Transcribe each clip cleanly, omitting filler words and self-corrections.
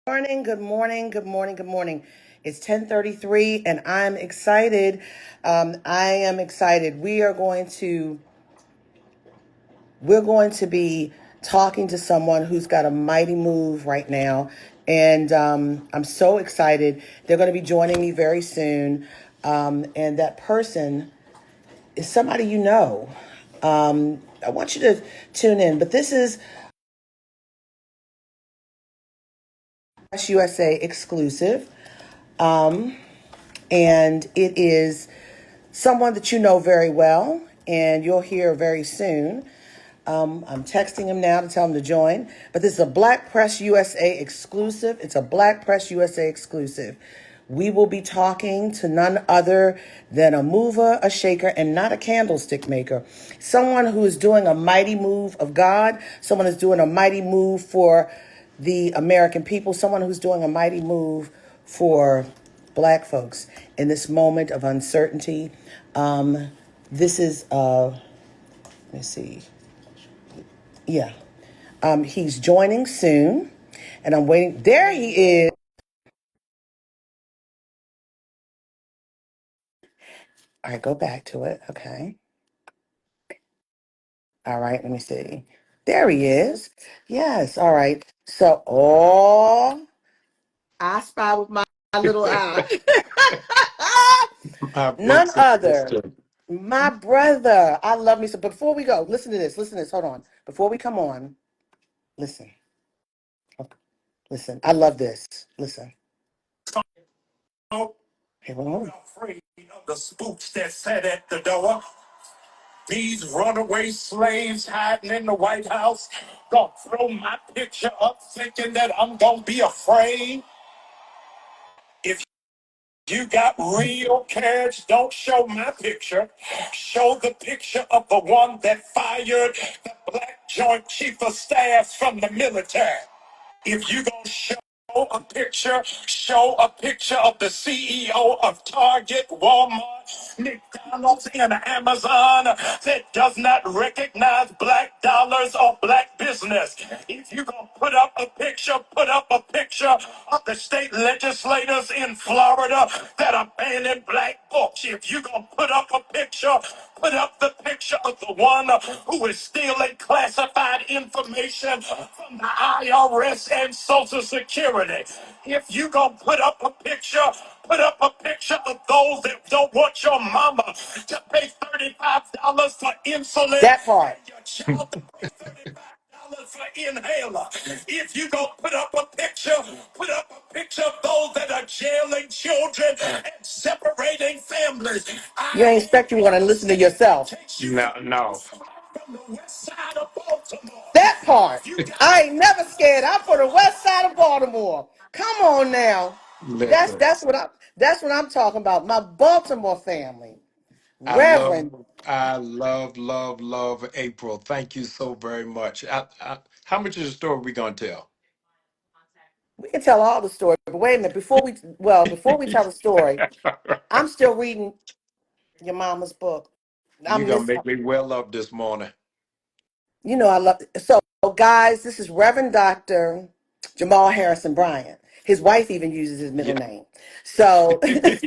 Morning, good morning, good morning, good morning. It's 10:33 and I'm excited. I am excited. We're going to be talking to someone who's got a mighty move right now. And I'm so excited. They're going to be joining me very soon. And that person is somebody you know. I want you to tune in. But this is USA exclusive. And it is someone that you know very well, and you'll hear very soon. I'm texting him now to tell him to join. But this is a Black Press USA exclusive. It's a Black Press USA exclusive. We will be talking to none other than a mover, a shaker, and not a candlestick maker. Someone who is doing a mighty move of God. Someone who's doing a mighty move for the American people. Someone who's doing a mighty move for Black folks in this moment of uncertainty. This is, let me see. Yeah. He's joining soon, and I'm waiting. There he is. All right, go back to it. Okay. All right, let me see. There he is. Yes. All right. So, I spy with my little eye. My big None other. sister. My brother. I love me so. But before we go, listen to this. Listen to this. Hold on. Before we come on, listen. Okay, listen. I love this. Listen. Hey, hold on. Afraid of the spooks that sat at the door. These runaway slaves hiding in the White House. Gonna throw my picture up thinking that I'm gonna be afraid. If you got real courage, don't show my picture. Show the picture of the one that fired the Black Joint Chief of Staff from the military. If you gonna show a picture of the CEO of Target, Walmart, McDonald's, and Amazon that does not recognize black dollars or black business. If you gonna put up a picture of the state legislators in Florida that are banning black books. If you gonna put up the picture of the one who is stealing classified information from the IRS and Social Security. If you gonna put up a picture of those that don't want your mama to pay $35 for insulin. That part. And your child to pay $35 for inhaler. If you gonna put up a picture of those that are jailing children and separating families. You ain't I expect you want to listen to yourself. No, no. From the west side of Baltimore. That part. If you got I ain't never scared. I'm from the west side of Baltimore. Come on now. That's Listen, that's what I that's what I'm talking about. My Baltimore family. I love, Reverend. love April. Thank you so very much. How much of the story we gonna tell? We can tell all the story, but wait a minute. Before we tell the story, I'm still reading your mama's book. You I'm gonna this make me well up this morning. I love it. So guys, this is Reverend Dr. Jamal Harrison Bryant. His wife even uses his middle Yeah. name. So Yes.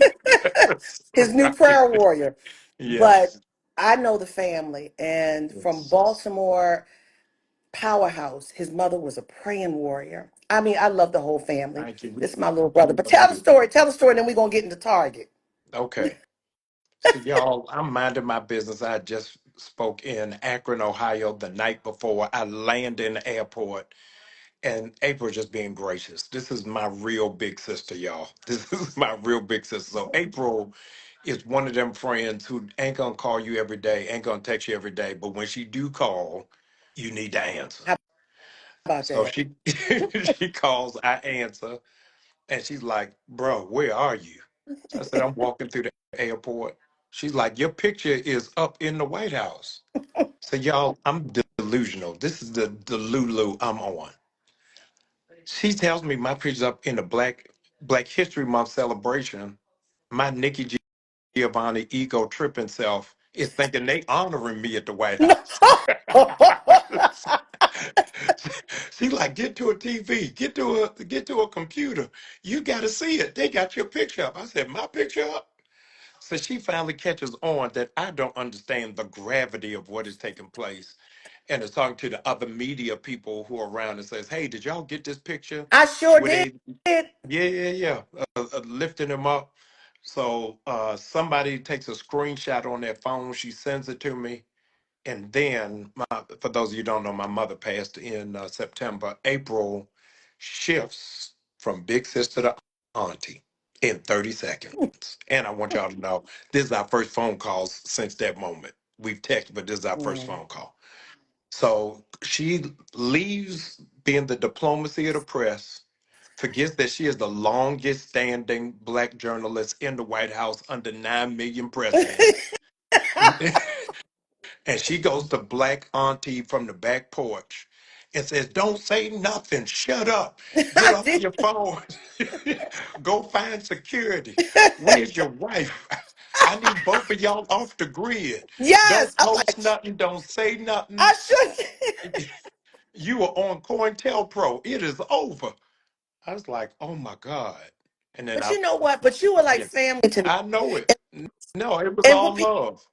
his new Right. prayer warrior. But Yes. I know the family, and from Yes. Baltimore powerhouse, his mother was a praying warrior. I mean, I love the whole family. Thank you. This is my little brother. We But love you. tell the story, and then we're gonna get into Target. Okay. So y'all, I'm minding my business. I just spoke in Akron, Ohio the night before I land in the airport. And April just being gracious. This is my real big sister, y'all. This is my real big sister. So April is one of them friends who ain't gonna call you every day, ain't gonna text you every day, but when she do call, you need to answer. How about So that? she she calls, I answer, and she's like, "Bro, where are you?" So I said, "I'm walking through the airport." She's like, "Your picture is up in the White House." So y'all, I'm delusional. This is the Lulu I'm on. She tells me my picture's up in the Black History Month celebration. My Nikki Giovanni ego tripping self is thinking they honoring me at the White No. House. She like, get to a TV, get to a computer. You got to see it. They got your picture up. I said, my picture up. So she finally catches on that I don't understand the gravity of what is taking place, and is talking to the other media people who are around and says, "Hey, did y'all get this picture?" I sure Where did. they, yeah, yeah, yeah, lifting him up. So somebody takes a screenshot on their phone. She sends it to me. And then, for those of you who don't know, my mother passed in September. April shifts from big sister to auntie in 30 seconds. And I want y'all to know this is our first phone calls since that moment. We've texted, but this is our first Mm. phone call. So she leaves being the diplomacy of the press, forgets that she is the longest standing black journalist in the White House under 9 million presidents. And she goes to black auntie from the back porch and says, "Don't say nothing. Shut up. Get I off did. your phone. Go find security. Where's your wife? I need both of y'all off the grid. Yes. Don't I'm post like, nothing. Don't say nothing. I sure did. You are on COINTELPRO. It is over." I was like, oh my God. And then But you know what? But you were like yeah, family to me. I know it. No, it was And all what love.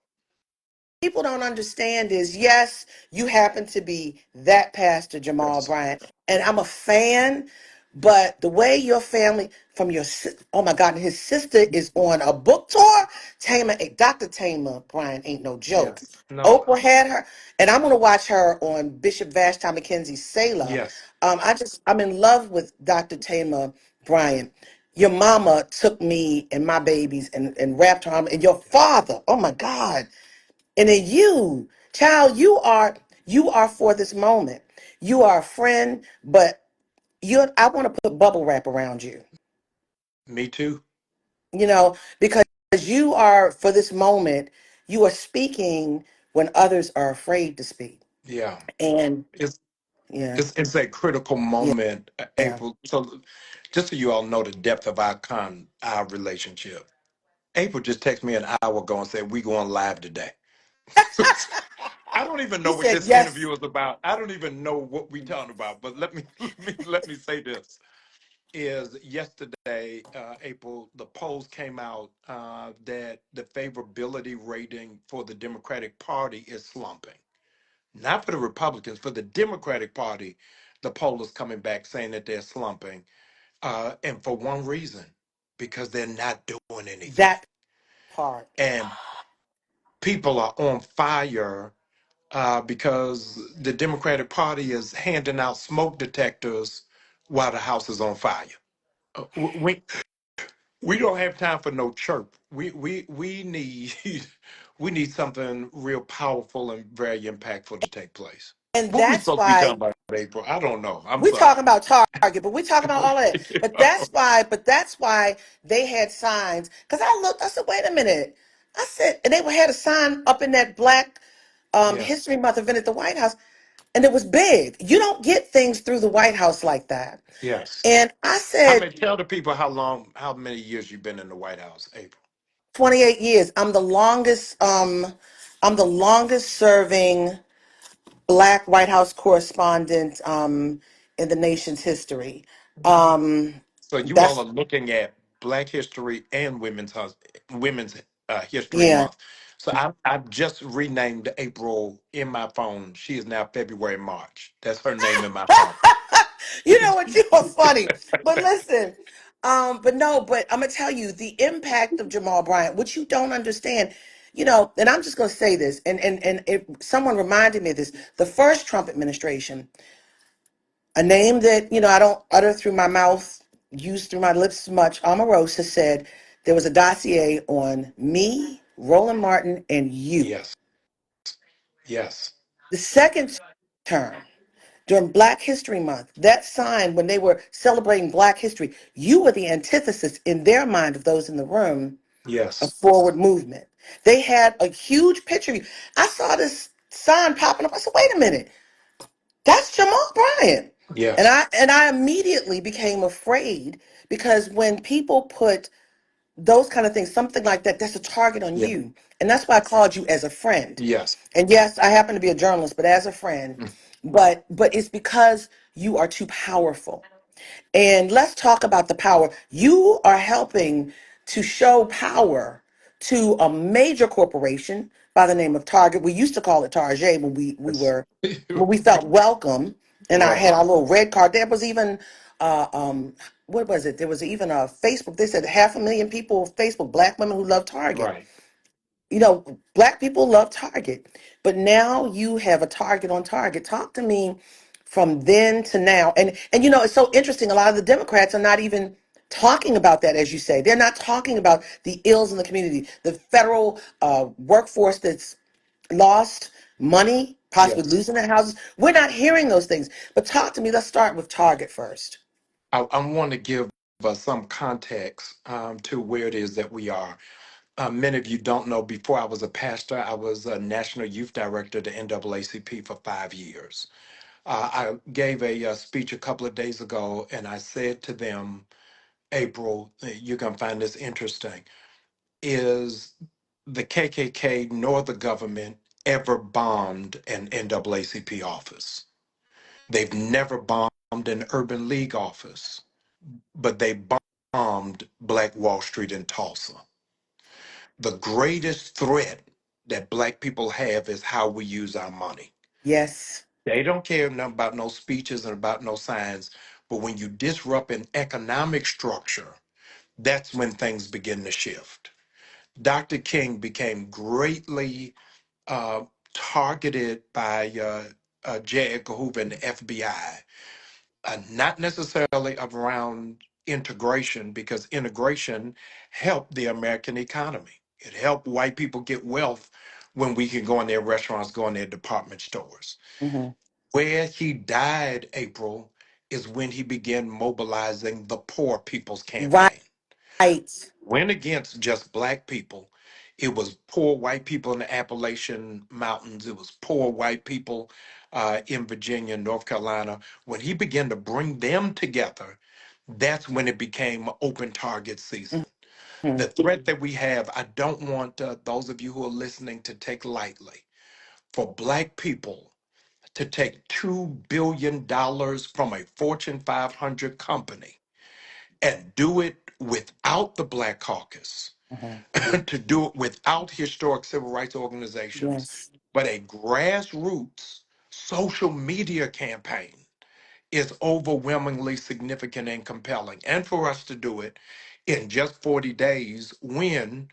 people don't understand is, yes, you happen to be that Pastor Jamal Yes. Bryant, and I'm a fan, but the way your family from oh my God, and his sister is on a book tour. Dr. Tamer Bryant ain't no joke. Yes. No. Oprah had her, and I'm gonna watch her on Bishop Vashti McKenzie's Selah. Yes. I'm in love with Dr. Tamer Bryant. Your mama took me and my babies and wrapped her arm, and your father, oh my God. And then you, child, you are for this moment. You are a friend, but I want to put bubble wrap around you. Me too. Because you are for this moment, you are speaking when others are afraid to speak. Yeah. And It's yeah, it's a critical yeah, moment, yeah. April. So just so you all know the depth of our relationship. April just texted me an hour ago and said we going live today. I don't even He know what said this yes. interview is about. I don't even know what we talking about. But let me say this: is yesterday, April, the polls came out that the favorability rating for the Democratic Party is slumping. Not for the Republicans, for the Democratic Party, the poll is coming back saying that they're slumping, and for one reason, because they're not doing anything, That part. and people are on fire because the Democratic Party is handing out smoke detectors while the house is on fire. We don't have time for no chirp. We need we need something real powerful and very impactful to take place. And What we that's supposed to be why talking about, April? I don't know. I'm we're sorry. talking about Target, but we're talking about all of that. But that's why they had signs. Because I said, wait a minute. I said, and they had a sign up in that Black Yes, History Month event at the White House, and it was big. You don't get things through the White House like that. yes. And I How said, many? Tell the people how many years you've been in the White House, April. 28 years. I'm the longest serving Black White House correspondent in the nation's history. So you all That's are looking at Black History and Women's History yeah. Month. So I've just renamed April in my phone. She is now February March. That's her name in my phone. You know what? You are funny. But listen, but no, but I'm gonna tell you the impact of Jamal Bryant, which you don't understand. And I'm just gonna say this, and if someone reminded me of this, the first Trump administration, a name that I don't utter through my mouth, use through my lips much, Omarosa said there was a dossier on me, Roland Martin, and you. Yes, yes, The second term, during Black History Month, that sign when they were celebrating Black history, you were the antithesis in their mind of those in the room of yes, forward movement. They had a huge picture of you. I saw this sign popping up. I said, wait a minute, that's Jamal Bryant. And yes, I immediately became afraid because when people put those kind of things, something like that, that's a target on yeah, you. And that's why I called you as a friend. yes, And yes, I happen to be a journalist, but as a friend, but it's because you are too powerful. And let's talk about the power. You are helping to show power to a major corporation by the name of Target. We used to call it Target when Yes. when we felt welcome, and I Right. had our little red card. There was even uh, um what was it? There was even a Facebook. They said 500,000 people Facebook, black women who love Target. Right. Black people love Target, but now you have a Target on Target. Talk to me from then to now. And it's so interesting. A lot of the Democrats are not even talking about that, as you say. They're not talking about the ills in the community, the federal workforce that's lost money, possibly Yes. losing their houses. We're not hearing those things. But talk to me. Let's start with Target first. I want to give some context to where it is that we are. Many of you don't know, before I was a pastor, I was a national youth director at the NAACP for 5 years. I gave a speech a couple of days ago, and I said to them, April, you're going to find this interesting. Is the KKK nor the government ever bombed an NAACP office? They've never bombed an Urban League office, but they bombed Black Wall Street in Tulsa. The greatest threat that Black people have is how we use our money. Yes. They don't care nothing about no speeches and about no signs, but when you disrupt an economic structure, that's when things begin to shift. Dr. King became greatly uh, targeted by J. Edgar Hoover and the FBI, not necessarily around integration, because integration helped the American economy. It helped white people get wealth when we can go in their restaurants, go in their department stores. Hmm. Where he died, April, is when he began mobilizing the Poor People's Campaign. Right. Went against just black people. It was poor white people in the Appalachian Mountains. It was poor white people in Virginia, North Carolina. When he began to bring them together, that's when it became open target season. Hmm. The threat that we have, I don't want those of you who are listening to take lightly. For black people to take $2 billion from a Fortune 500 company and do it without the Black Caucus, Hmm. to do it without historic civil rights organizations, Yes. but a grassroots social media campaign is overwhelmingly significant and compelling. And for us to do it in just 40 days, when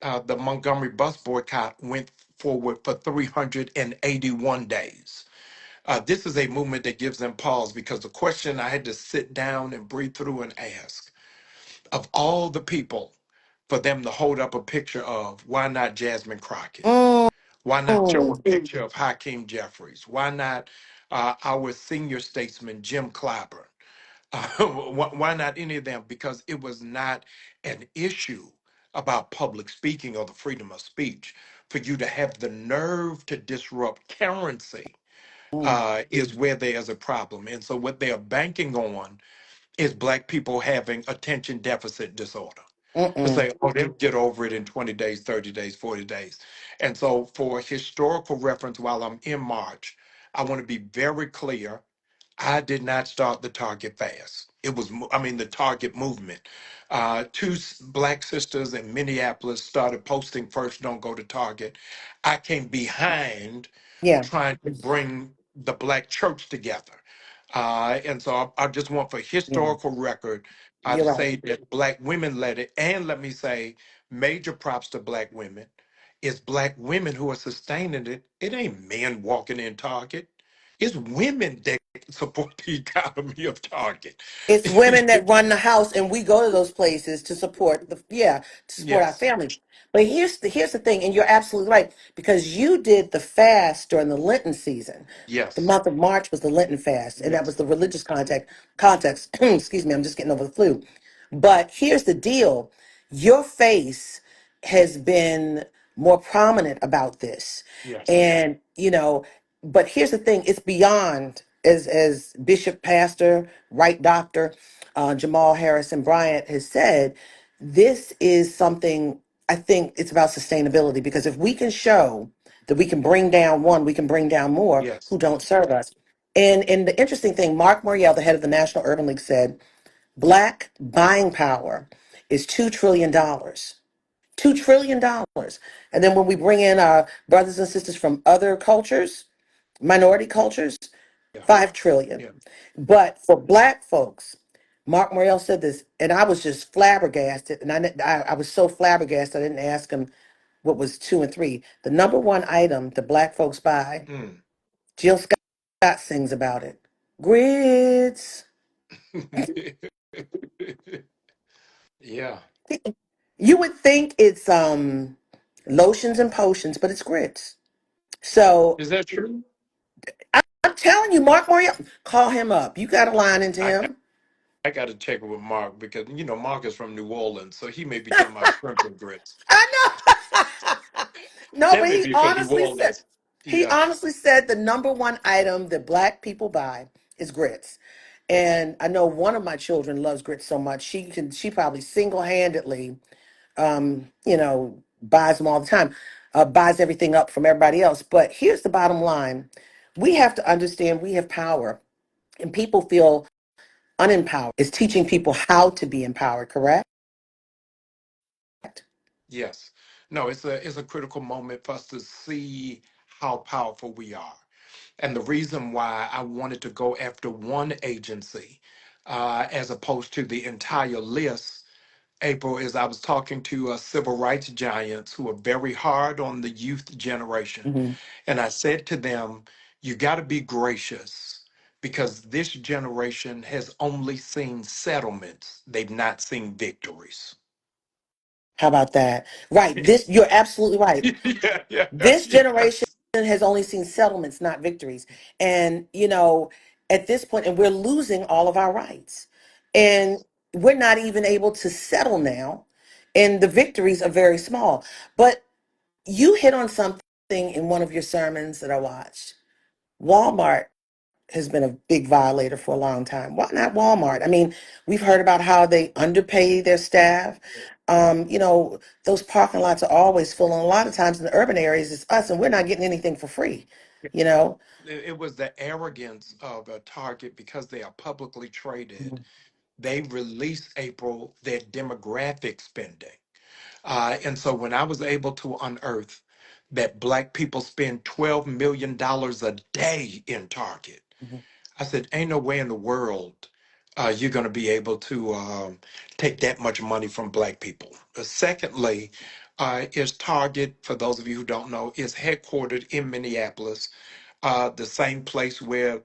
the Montgomery bus boycott went forward for 381 days. This is a movement that gives them pause, because the question I had to sit down and breathe through and ask, of all the people for them to hold up a picture of, why not Jasmine Crockett? Mm. Why not show a picture of Hakeem Jeffries? Why not our senior statesman, Jim Clyburn? Why not any of them? Because it was not an issue about public speaking or the freedom of speech. For you to have the nerve to disrupt currency Mm. is where there's a problem. And so what they are banking on is black people having attention deficit disorder, to Mm-mm. say, oh, they'll get over it in 20 days, 30 days, 40 days. And so, for historical reference, while I'm in March, I want to be very clear. I did not start the Target fast. It was, I mean, the Target movement. Black sisters in Minneapolis started posting first, don't go to Target. I came behind Yeah. trying to bring the black church together. And so I just want, for Yeah. historical record, to You're right. say that black women led it. And let me say, major props to black women. It's black women who are sustaining it. It ain't men walking in Target. It's women that support the economy of Target. It's women that run the house, and we go to those places to support to support our Yes, families. But here's the thing, and you're absolutely right, because you did the fast during the Lenten season. The yes, month of March was the Lenten fast, and that was yes, the religious context. Excuse me, I'm just getting over the flu. But here's the deal: your face has been more prominent about this, yes, and but here's the thing: it's beyond, as Bishop Pastor, right Doctor Jamal Harrison Bryant has said. This is something, I think it's about sustainability, because if we can show that we can bring down one, we can bring down more yes. who don't serve us. And the interesting thing, Mark Morial, the head of the National Urban League, said black buying power is $2 trillion. $2 trillion. And then when we bring in our brothers and sisters from other cultures, minority cultures, Yeah. 5 trillion. Yeah. But for black folks, Mark Morrell said this, and I was just flabbergasted. And I was so flabbergasted, I didn't ask him what was two and three. The number one item the black folks buy, Mm. Jill Scott sings about it. Grits. Yeah. You would think it's lotions and potions, but it's grits. So Is that true? I'm telling you, Mark Morial, call him up. You got a line into I him. I got to check it with Mark because Mark is from New Orleans, so he may be talking about shrimp and grits. I know. No, That but may he be for New honestly said Orleans. he Yeah. honestly said the number one item that black people buy is grits. And I know one of my children loves grits so much she probably single-handedly buys them all the time, buys everything up from everybody else. But here's the bottom line. We have to understand we have power and people feel unempowered. It's teaching people how to be empowered, correct? Yes. No, it's a critical moment for us to see how powerful we are. And the reason why I wanted to go after one agency as opposed to the entire list, April, is I was talking to civil rights giants who are very hard on the youth generation. Hmm. And I said to them, you got to be gracious because this generation has only seen settlements, they've not seen victories. How about that? Right. This, you're absolutely right. Yeah, yeah, This generation yes. has only seen settlements, not victories. And, at this point, and we're losing all of our rights. And Yes. we're not even able to settle now. And the victories are very small. But you hit on something in one of your sermons that I watched. Walmart has been a big violator for a long time. Why not Walmart? I mean, we've heard about how they underpay their staff. Those parking lots are always full, and a lot of times in the urban areas, it's us, and we're not getting anything for free. You know. It was the arrogance of a Target because they are publicly traded. Mhm. They release April their demographic spending. And so when I was able to unearth that black people spend $12 million a day in Target, Mhm. I said, ain't no way in the world you're going to be able to take that much money from black people. Secondly, is Target, for those of you who don't know, is headquartered in Minneapolis, the same place where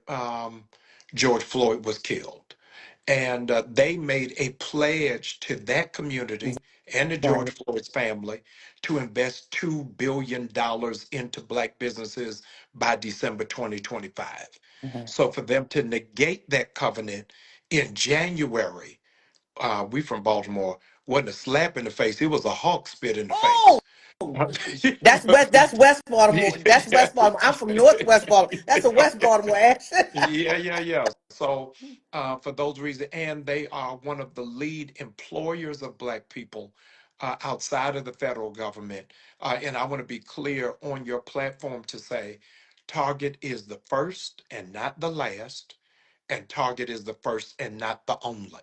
George Floyd was killed. And they made a pledge to that community and to George Right. Floyd's family to invest $2 billion into black businesses by December 2025. Mhm. So for them to negate that covenant in January, we from Baltimore, wasn't a slap in the face, it was a hawk spit in the Oh, face. that's West. That's West Baltimore. That's Yeah. West Baltimore. I'm from Northwest Baltimore. That's a West Baltimore accent. Yeah, yeah, yeah. So, for those reasons, and they are one of the lead employers of Black people outside of the federal government. And I want to be clear on your platform to say Target is the first and not the last, and Target is the first and not the only.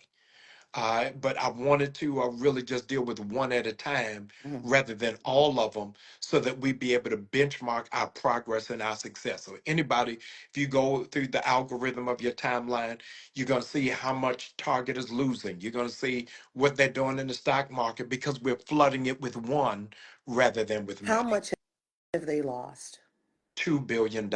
But I wanted to really just deal with one at a time Mhm. rather than all of them so that we be able to benchmark our progress and our success. So, anybody, if you go through the algorithm of your timeline, you're going to see how much Target is losing. You're going to see what they're doing in the stock market because we're flooding it with one rather than with How many. much have they lost? $2 billion.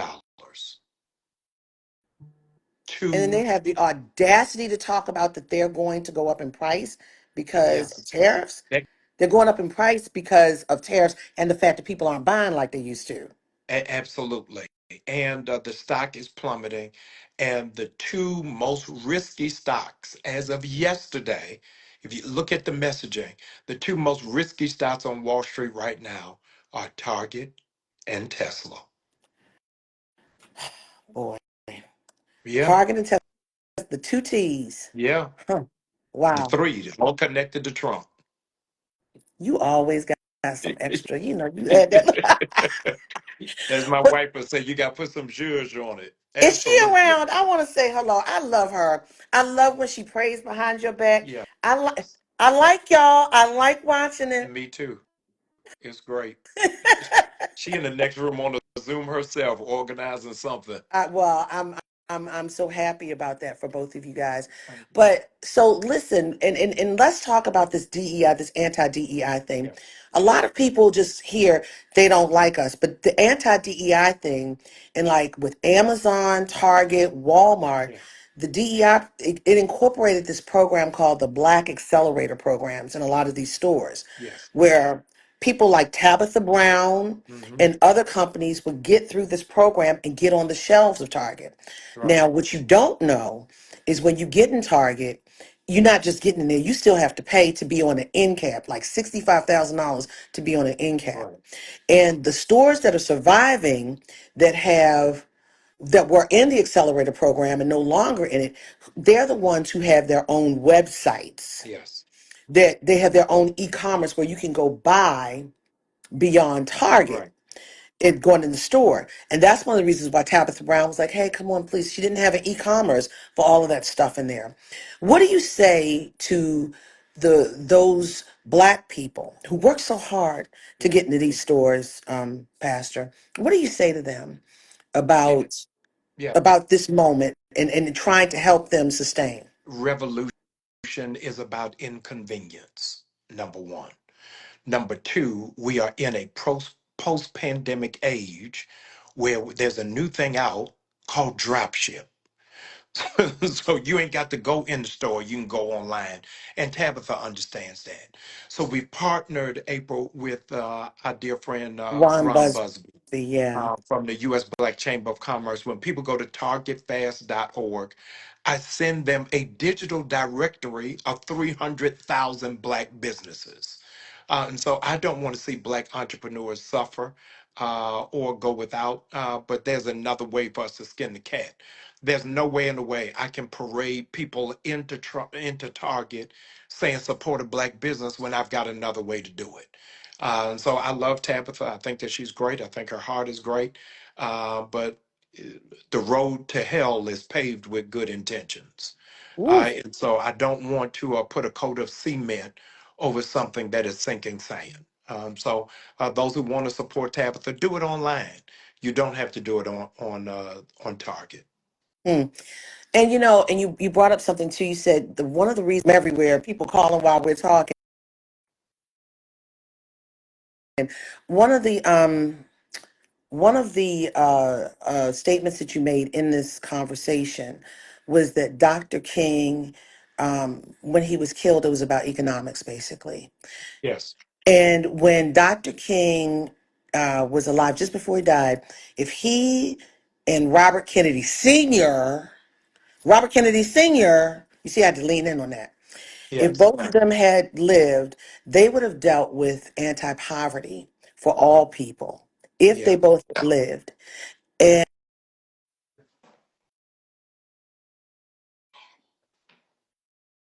And then they Two, have the audacity to talk about that they're going to go up in price because of yes. tariffs. They're going up in price because of tariffs and the fact that people aren't buying like they used to. Absolutely. And the stock is plummeting. And the two most risky stocks as of yesterday, if you look at the messaging, the two most risky stocks on Wall Street right now are Target and Tesla. Boy, Yeah, Target and Tesla, the two T's. yeah. Huh. The Wow. three, all connected to Trump. You always got some extra. You add that. As my But wife would say, you got to put some zhuzh on it. is she Absolutely. around? I want to say hello. I love her. I love when she prays behind your back. Yeah, I like y'all. I like watching it. me too. It's great. She in the next room on the Zoom herself, organizing something. Well, I'm so happy about that for both of you guys. Thank you. But so listen, and let's talk about this DEI, this anti-DEI thing. Yeah, A lot of people just hear they don't like us, but the anti-DEI thing, and like with Amazon, Target, Walmart, yeah, the DEI it incorporated this program called the Black Accelerator programs in a lot of these stores, yes. where people like Tabitha Brown Hmm. and other companies would get through this program and get on the shelves of Target. Right. Now, what you don't know is when you get in Target, you're not just getting in there, you still have to pay to be on an end cap, like $65,000 to be on an end cap. Right. And the stores that are surviving that have that were in the accelerator program and no longer in it, they're the ones who have their own websites. Yes. That they have their own e-commerce where you can go buy beyond Target Right. it going in the store. And that's one of the reasons why Tabitha Brown was like, hey, come on, please. She didn't have an e-commerce for all of that stuff in there. What do you say to those black people who work so hard to Yeah. get into these stores, Pastor? What do you say to them Yeah. about Yeah. about this moment and trying to help them sustain? Revolution is about inconvenience, number one. Number two, we are in a post pandemic age where there's a new thing out called dropship. So you ain't got to go in the store, you can go online. And Tabitha understands that. So we partnered, April, with our dear friend Ron Ron Busby, Busby yeah. from the U.S. Black Chamber of Commerce. When people go to targetfast.org, I send them a digital directory of 300,000 Black businesses. And so I don't want to see Black entrepreneurs suffer or go without, but there's another way for us to skin the cat. There's no way in the way I can parade people into Target saying support a Black business when I've got another way to do it. And so I love Tabitha. I think that she's great. I think her heart is great. But uh, the road to hell is paved with good intentions. Ooh. And so I don't want to put a coat of cement over something that is sinking sand. So those who want to support Tabitha, do it online. You don't have to do it on Target. Hmm. And you brought up something too. You said one of the reasons everywhere people calling while we're talking. One of the statements that you made in this conversation was that Dr. King, when he was killed, it was about economics, basically. Yes. And when Dr. King was alive, just before he died, if he and Robert Kennedy Sr., you see, I had to lean in on that. If Yes. both of them had lived, they would have dealt with anti-poverty for all people if Yeah. they both had lived. And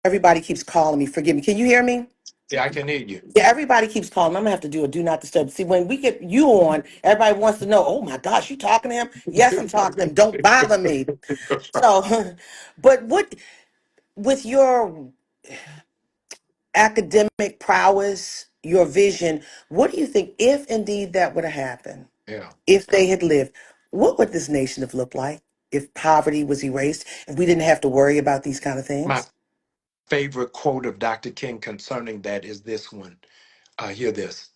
everybody keeps calling me. Forgive me. Can you hear me? Yeah, I can hear you. Yeah, everybody keeps calling. I'm gonna have to do a do not disturb. See, when we get you on, everybody wants to know, oh my gosh, you talking to him? Yes, I'm talking to him. Don't bother me. So, but what with your academic prowess, your vision, what do you think if indeed that would have happened? Yeah. If they had lived, what would this nation have looked like if poverty was erased, if we didn't have to worry about these kind of My things? favorite quote of Dr. King concerning that is this one. Hear this.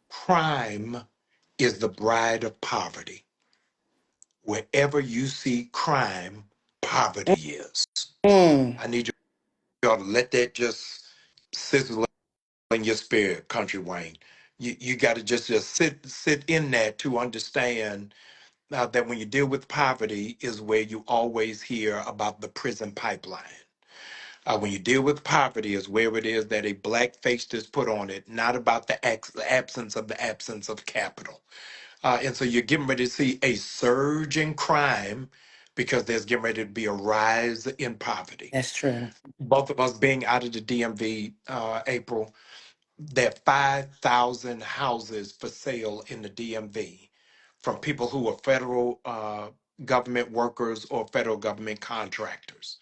Crime is the bride of poverty. Wherever you see crime, poverty is. Mm, I need y'all to let that just sizzle in your spirit, Country Wayne. You got to just sit in that to understand that when you deal with poverty is where you always hear about the prison pipeline. When you deal with poverty is where it is that a black face is put on it, not about the absence of capital. And so you're getting ready to see a surge in crime because there's getting ready to be a rise in poverty. that's true. Both of us being out of the DMV, April, There are 5,000 houses for sale in the DMV from people who are federal government workers or federal government contractors.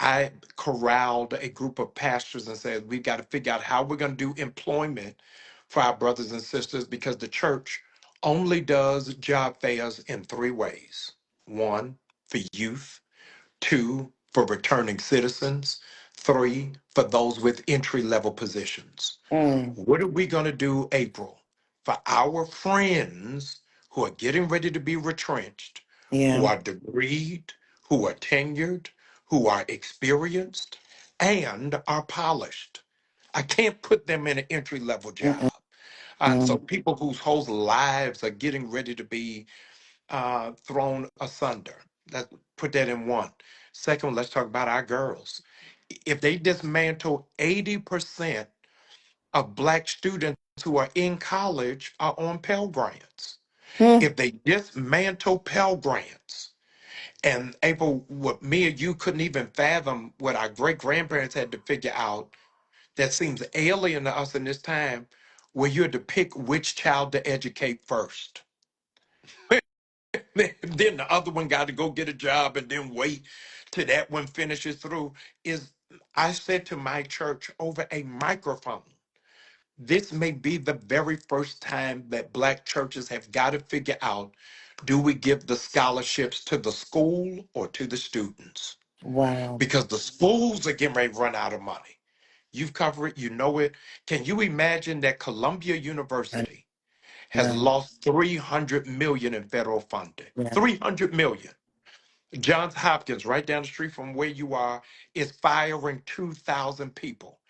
I corralled a group of pastors and said, we've got to figure out how we're going to do employment for our brothers and sisters because the church only does job fairs in three ways. One, for youth. Two, for returning citizens. Three, for those with entry level positions. Mm, What are we going to do, April, for our friends who are getting ready to be retrenched, who yeah. are degreed, who are tenured, who are experienced, and are polished? I can't put them in an entry level Mm-mm. job. So people whose whole lives are getting ready to be thrown asunder. Let's put that in one. Second, let's talk about our girls. If they dismantle 80% of Black students who are in college are on Pell Grants. Hmm. If they dismantle Pell Grants, and April, what me and you couldn't even fathom, what our great grandparents had to figure out, that seems alien to us in this time, where you had to pick which child to educate first. Then the other one got to go get a job and then wait till that one finishes through. Is I said to my church over a microphone, this may be the very first time that Black churches have got to figure out, do we give the scholarships to the school or to the students? Wow. Because the schools are getting ready to run out of money. You've covered it, you know it. Can you imagine that Columbia I University has know. lost 300 million in federal funding? Yeah. 300 million. Johns Hopkins, right down the street from where you are, is firing 2,000 people.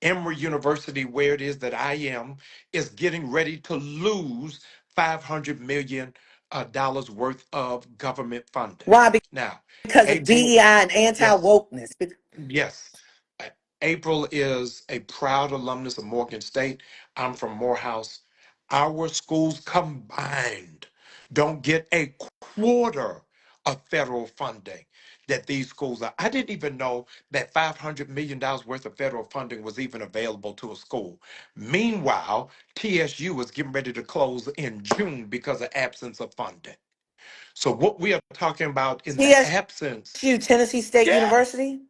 Emory University, where it is that I am, is getting ready to lose $500 million dollars worth of government funding. Why? Now, Because of April, DEI and yes, anti-wokeness. yes. Uh, April is a proud alumnus of Morgan State. I'm from Morehouse. Our schools combined don't get a quarter of federal funding that these schools are. I didn't even know that $500 million worth of federal funding was even available to a school. Meanwhile, TSU was getting ready to close in June because of absence of funding. So what we are talking about in the absence, TSU, Tennessee State yes, University,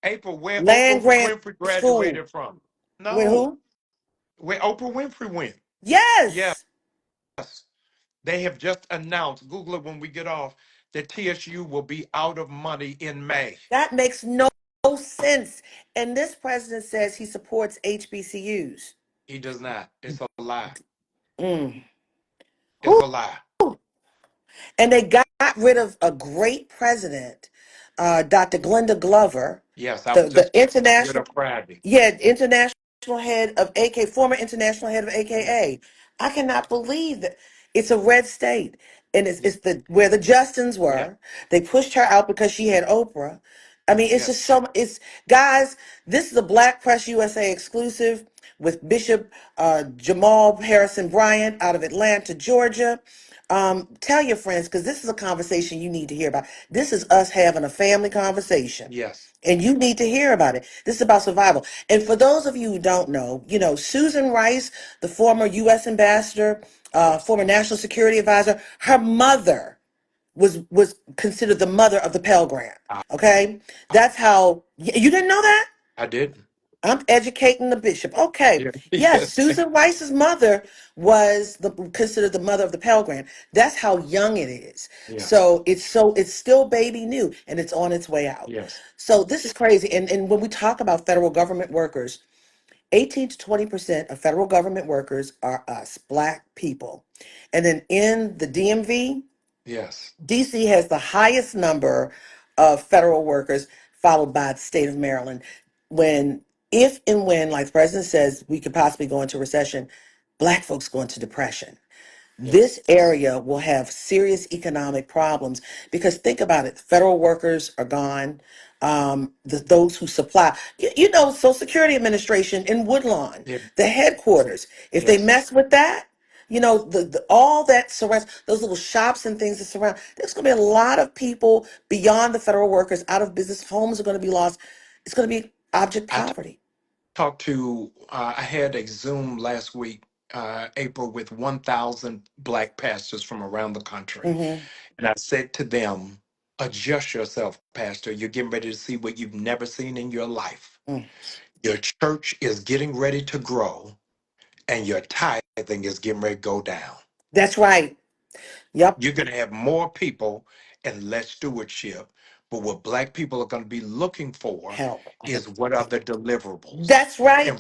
April, where land Oprah grant Winfrey school. graduated from. With No, who? where Oprah Winfrey went. Yes, Yes. they have just announced, Google it when we get off, that TSU will be out of money in May. That makes no sense. And this president says he supports HBCUs. He does not. It's a lie. Mm. It's Whew. a lie. And they got rid of a great president, Dr. Glenda Glover, Yes, I was the just with international. her Friday. Yeah, international head of AK, former international head of Yeah. AKA. I cannot believe that it's a red state, and it's Yeah. it's the where the Justins Yeah. were. They pushed her out because she had Oprah. I mean, it's Yes. just so. It's guys. This is a Black Press USA exclusive with Bishop Jamal Harrison Bryant out of Atlanta, Georgia. Tell your friends because this is a conversation you need to hear about. This is us having a family conversation. Yes. And you need to hear about it. This is about survival. And for those of you who don't know, Susan Rice, the former U.S. ambassador, former national security advisor, her mother was considered the mother of the Pell Grant. I, Okay, that's how you didn't know that. I didn't. I'm educating the bishop. Okay. Yeah. Yes, Yes. Susan Rice's mother was considered the mother of the Pell Grant. That's how young it is. Yes. So it's still baby new and it's on its way out. Yes. So this is crazy. And when we talk about federal government workers, 18 to 20% of federal government workers are us, Black people. And then in the DMV, Yes. DC has the highest number of federal workers, followed by the state of Maryland. When, if and when, like the president says, we could possibly go into recession, Black folks go into depression. Yes. This area will have serious economic problems because think about it, federal workers are gone. Those who supply, Social Security Administration in Woodlawn, Yeah. the headquarters, if they Yes. mess with that, all that surrounds those little shops and things that surround, there's going to be a lot of people beyond the federal workers out of business. Homes are going to be lost. It's going to be Object I poverty. talked to, I had a Zoom last week, April, with 1,000 Black pastors from around the country. Mm-hmm. And I said to them, adjust yourself, Pastor. You're getting ready to see what you've never seen in your life. Mm. Your church is getting ready to grow, and your tithing is getting ready to go down. That's right. Yep. You're going to have more people and less stewardship. But what Black people are going to be looking for Help. is what are the deliverables. That's right.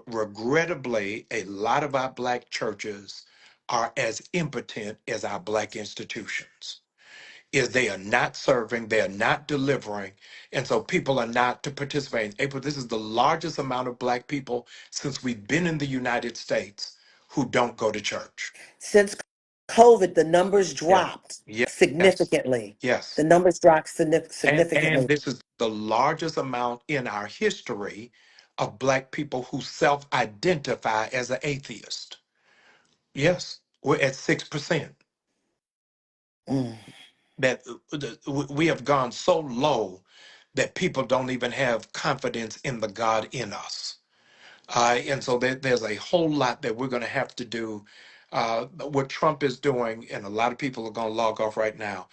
Regrettably, a lot of our Black churches are as impotent as our Black institutions. Is they are not serving, they are not delivering, and so people are not to participate. April, this is the largest amount of Black people since we've been in the United States who don't go to church. Since COVID, the numbers Yeah. dropped Yes. significantly. Yes. The numbers dropped And significantly. this is the largest amount in our history of Black people who self-identify as an atheist. Yes, we're at 6%. Mm. That we have gone so low that people don't even have confidence in the God in us. And so there's a whole lot that we're going to have to do. What Trump is doing, and a lot of people are going to log off right now.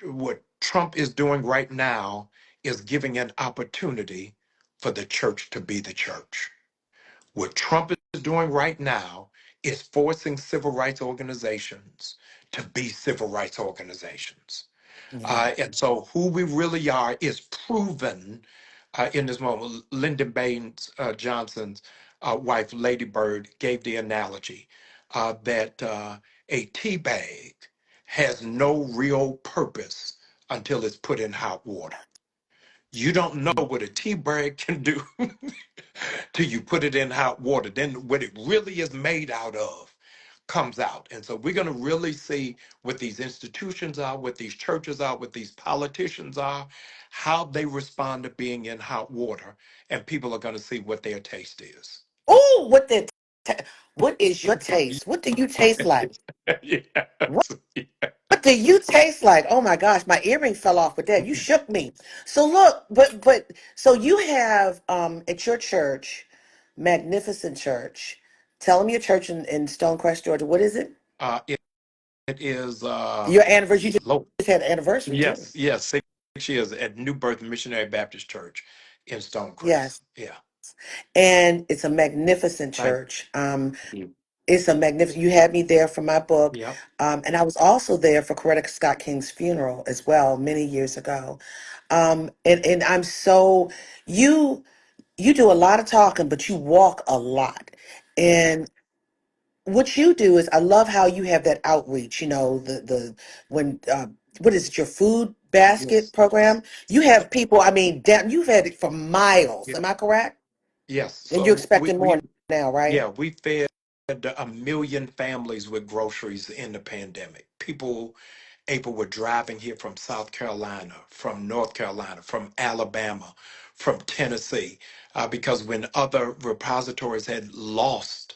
What Trump is doing right now is giving an opportunity for the church to be the church. What Trump is doing right now is forcing civil rights organizations to be civil rights organizations. Yeah. And so who we really are is proven in this moment. Lyndon Baines Johnson's wife, Lady Bird, gave the analogy that a tea bag has no real purpose until it's put in hot water. You don't know what a tea bag can do till you put it in hot water. Then what it really is made out of comes out. And so we're going to really see what these institutions are, what these churches are, what these politicians are, how they respond to being in hot water. And people are going to see what their taste is. Oh, what is your taste? What do you taste like? What, Yes. what do you taste like? Oh my gosh, my earring fell off with that. You shook me. So look, but so you have at your church, magnificent church. Tell them your church in Stonecrest, Georgia. What is it? It, it is, Your anniversary. You low. just had an anniversary too. Yes, 6 years at New Birth Missionary Baptist Church in Stonecrest. Yes, Yeah. and it's a magnificent Thank church. you. It's a magnificent. You had me there for my book, Yep. and I was also there for Coretta Scott King's funeral as well many years ago. And I'm so you you do a lot of talking, but you walk a lot. And what you do is, I love how you have that outreach. You know, the when what is it? Your food basket Yes. program. You have people. I mean, damn, you've had it for miles. Yeah. Am I correct? Yes. And you're So expecting more now, right? yeah, we fed 1 million families with groceries in the pandemic. People were driving here from South Carolina, from North Carolina, from Alabama, from Tennessee, because when other repositories had lost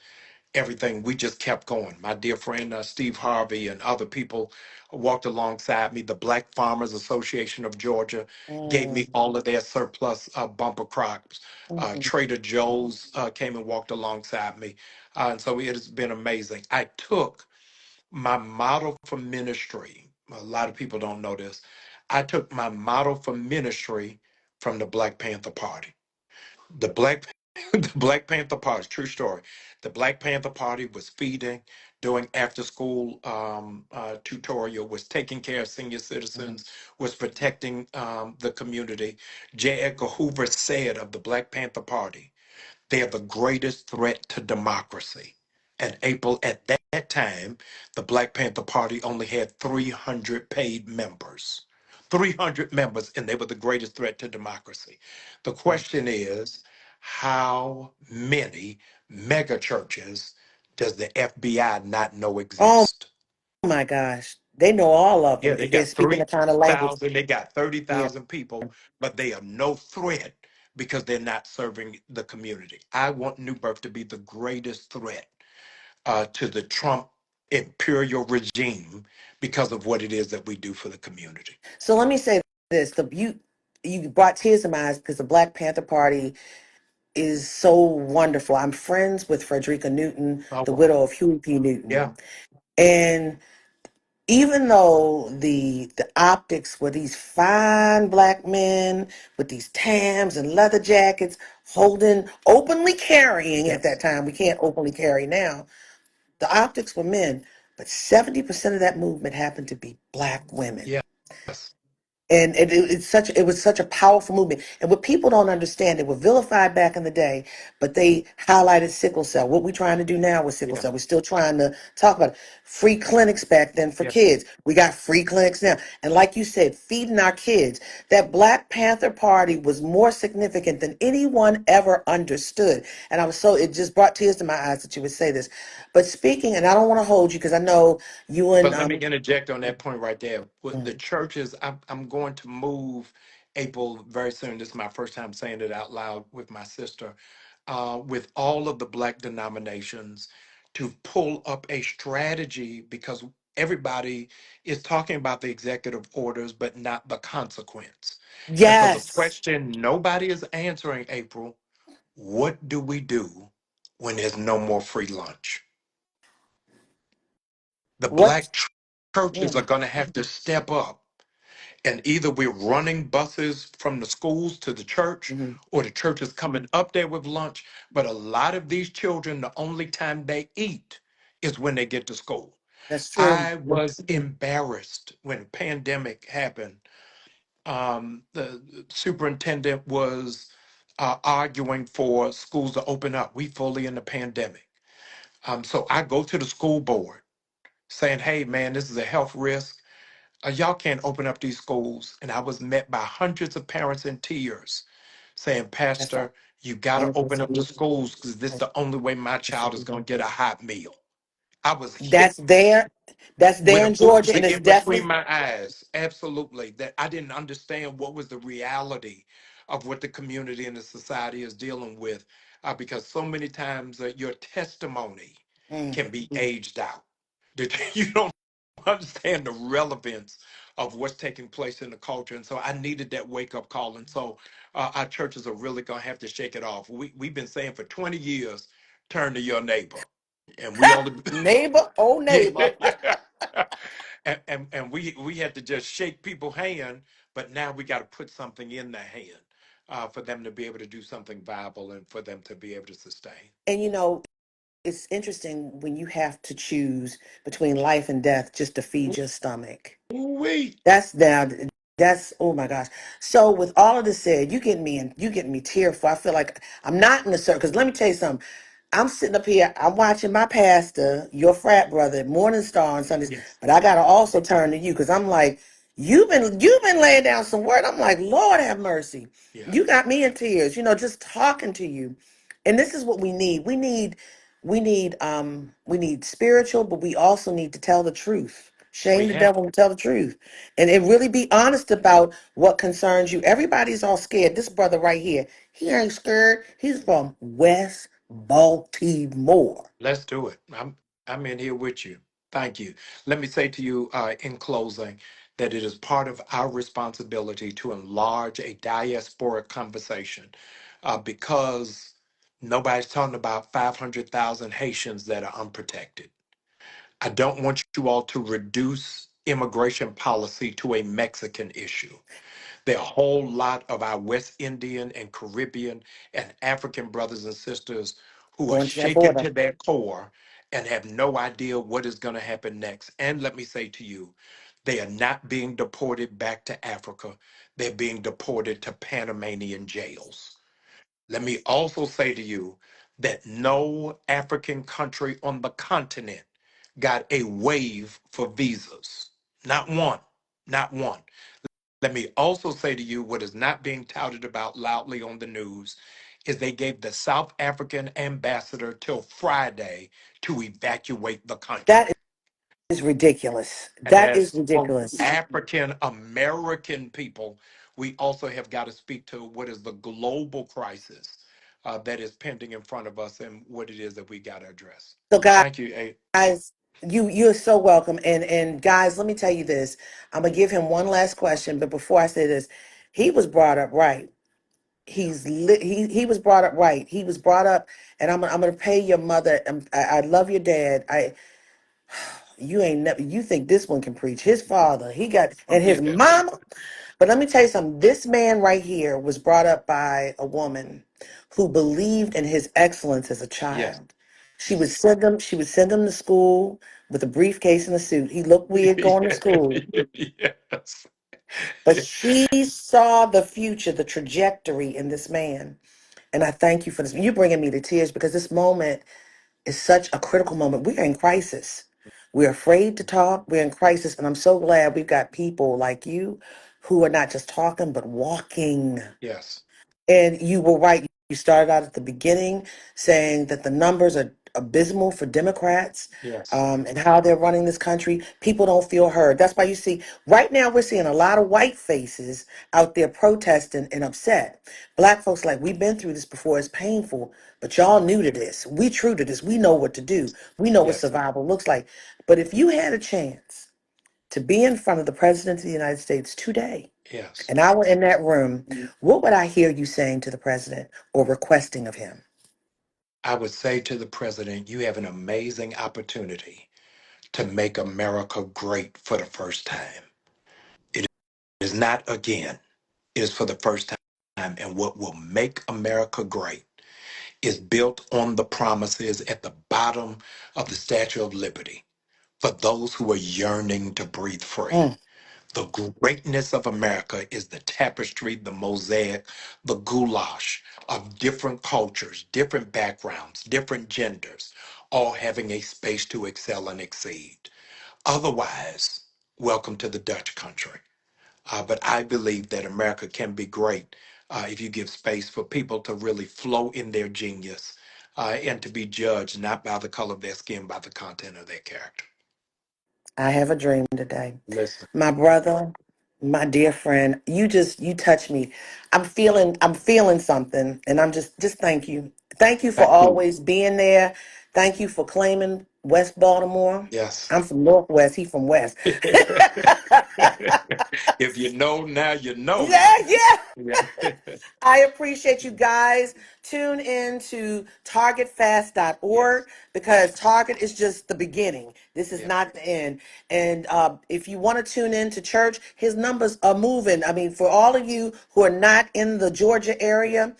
everything, we just kept going. My dear friend Steve Harvey and other people walked alongside me. The Black Farmers Association of Georgia gave me Mm, all of their surplus bumper crops. mhm. Trader Joe's came and walked alongside me. And so it has been amazing. I took my model for ministry. A lot of people don't know this. I took my model for ministry from the Black Panther Party. The Black the Black Panther Party, true story. The Black Panther Party was feeding, doing after school tutorial, was taking care of senior Mhm. citizens, was protecting the community. J. Edgar Hoover said of the Black Panther Party, they are the greatest threat to democracy. And April, at that time, the Black Panther Party only had 300 paid members. 300 members, and they were the greatest threat to democracy. The question is, how many mega churches does the FBI not know Oh exist? my gosh, they know all of Yeah, them they if they're got speaking the kind of language. 3,000, they got Yeah. 30,000 people, but they are no threat because they're not serving the community. I want New Birth to be the greatest threat to the Trump imperial regime because of what it is that we do for the community. So let me say this: the you, you brought tears to my eyes because the Black Panther Party is so wonderful. I'm friends with Frederica Newton, Oh, the wow. widow of Huey P. Newton. Yeah, And even though the optics were these fine black men with these tams and leather jackets holding openly carrying at that yes, time, we can't openly carry now. The optics were men, but 70% of that movement happened to be black women. yes, And it was such a powerful movement. And what people don't understand, they were vilified back in the day, but they highlighted sickle cell. What we're trying to do now with sickle yeah, cell, we're still trying to talk about it. Free clinics back then for yeah. kids. We got free clinics now. And like you said, feeding our kids. That Black Panther Party was more significant than anyone ever understood. And I was so, it just brought tears to my eyes that you would say this. But speaking, and I don't want to hold you because I know you and But let me interject on that point right there. With the mm, churches, I'm going to move April very soon. This is my first time saying it out loud with my sister. With all of the black denominations, to pull up a strategy because everybody is talking about the executive orders, but not the consequence. And so the yes, question nobody is answering, April, what do we do when there's no more free lunch? The what? black churches are Mm, going to have to step up. And either we're running buses from the schools to the church, mhm. or the church is coming up there with lunch. But a lot of these children, the only time they eat is when they get to school. That's true. I was embarrassed when pandemic happened. The superintendent was arguing for schools to open up. We fully in the pandemic. So I go to the school board saying, hey, man, this is a health risk. Y'all can't open up these schools. And I was met by hundreds of parents in tears saying, That's right. Pastor, you got to And open up the schools because this is the only way my child is going to get a hot meal. I was hit that's there. That's with there a in Georgia, and Uzi it's in between definitely. my eyes. Absolutely. That I didn't understand what was the reality of what the community and the society is dealing with because so many times your testimony Mm. can be aged out. That you don't understand the relevance of what's taking place in the culture. And so I needed that wake up call. And so our churches are really going to have to shake it off. We've been saying for 20 years, turn to your neighbor. And we only, Neighbor, oh neighbor. yeah. And we had to just shake people's hand, but now we got to put something in their hand for them to be able to do something viable and for them to be able to sustain. And it's interesting when you have to choose between life and death just to feed your stomach. Ooh-wee. That's now. That's oh my gosh. So with all of this said, you getting me tearful. I feel like I'm not in the circle. Because let me tell you something. I'm sitting up here. I'm watching my pastor, your frat brother, Morning Star on Sundays. Yes. But I gotta also turn to you because I'm like, you've been laying down some word. I'm like, Lord have mercy. Yeah. You got me in tears. Just talking to you. And this is what we need. We need spiritual, but we also need to tell the truth. We Shame the have. devil and tell the truth. And really be honest about what concerns you. Everybody's all scared. This brother right here, he ain't scared. He's from West Baltimore. Let's do it. I'm in here with you. Thank you. Let me say to you in closing that it is part of our responsibility to enlarge a diasporic conversation because nobody's talking about 500,000 Haitians that are unprotected. I don't want you all to reduce immigration policy to a Mexican issue. There are a whole lot of our West Indian and Caribbean and African brothers and sisters who are Going to that shaken border. to their core and have no idea what is going to happen next. And let me say to you, they are not being deported back to Africa. They're being deported to Panamanian jails. Let me also say to you that no African country on the continent got a waive for visas. Not one. Not one. Let me also say to you what is not being touted about loudly on the news is they gave the South African ambassador till Friday to evacuate the That country. is ridiculous. And That is as quote ridiculous. African American people, we also have got to speak to what is the global crisis that is pending in front of us and what it is that we got to address. So Thank you, A. guys, you're so welcome. And guys, let me tell you this. I'm gonna give him one last question, but before I say this, He was brought up right. He was brought up right. He was brought up, and I'm gonna pay your mother. I love your dad. You ain't never. You think this one can preach? His father, he got, and his mama. But let me tell you something. This man right here was brought up by a woman who believed in his excellence as a Yes. child. She would send him. She would send him to school with a briefcase and a suit. He looked weird going to school, Yes. but she saw the future, the trajectory in this man. And I thank you for this. You're bringing me to tears because this moment is such a critical moment. We are in crisis. We're afraid to talk. We're in crisis. And I'm so glad we've got people like you who are not just talking, but walking. Yes. And you were right. You started out at the beginning saying that the numbers are abysmal for Democrats, Yes. and how they're running this country. People don't feel heard. That's why you see, right now, we're seeing a lot of white faces out there protesting and upset. Black folks, like, we've been through this before. It's painful, but y'all new to this. We true to this. We know what to do. We know what Yes. survival looks like. But if you had a chance to be in front of the President of the United States today, Yes. and I were in that room, what would I hear you saying to the president or requesting of him? I would say to the president, you have an amazing opportunity to make America great for the first time. It is not again, it is for the first time. And what will make America great is built on the promises at the bottom of the Statue of Liberty for those who are yearning to breathe free. Mm. The greatness of America is the tapestry, the mosaic, the goulash of different cultures, different backgrounds, different genders, all having a space to excel and exceed. Otherwise, welcome to the Dutch country. But I believe that America can be great if you give space for people to really flow in their genius and to be judged not by the color of their skin, by the content of their character. I have a dream today. Listen, My brother, my dear friend, you touch me. I'm feeling something, and I'm just thank you. Thank you for thank you. always being there. Thank you for claiming West Baltimore. Yes. I'm from Northwest, he from West. If you know now, you know. Yeah, yeah. Yeah. I appreciate you guys. Tune in to targetfast.org Yes. because Target is just the beginning. This is Yeah. not the end. And if you want to tune in to church, his numbers are moving. I mean, for all of you who are not in the Georgia area,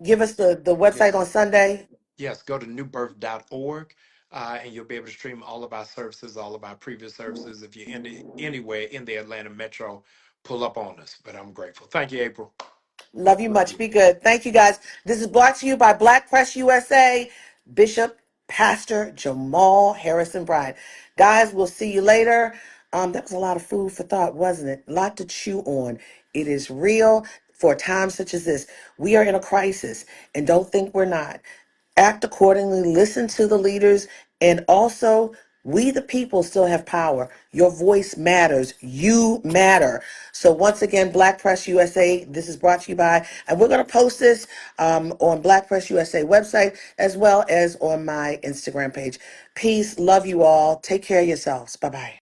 give us the website Yes. on Sunday. Yes. Go to newbirth.org and you'll be able to stream all of our services, all of our previous services. If you're anywhere in the Atlanta metro, pull up on us. But I'm grateful. Thank you, April. Love you much. Be good. Thank you, guys. This is brought to you by Black Press USA, Bishop Pastor Jamal Harrison Bryant. Guys, we'll see you later. That was a lot of food for thought, wasn't it? A lot to chew on. It is real for a time such as this. We are in a crisis, and don't think we're not. Act accordingly, listen to the leaders, and also we the people still have power. Your voice matters. You matter. So once again, Black Press USA, this is brought to you by, and we're going to post this on Black Press USA website as well as on my Instagram page. Peace. Love you all. Take care of yourselves. Bye-bye.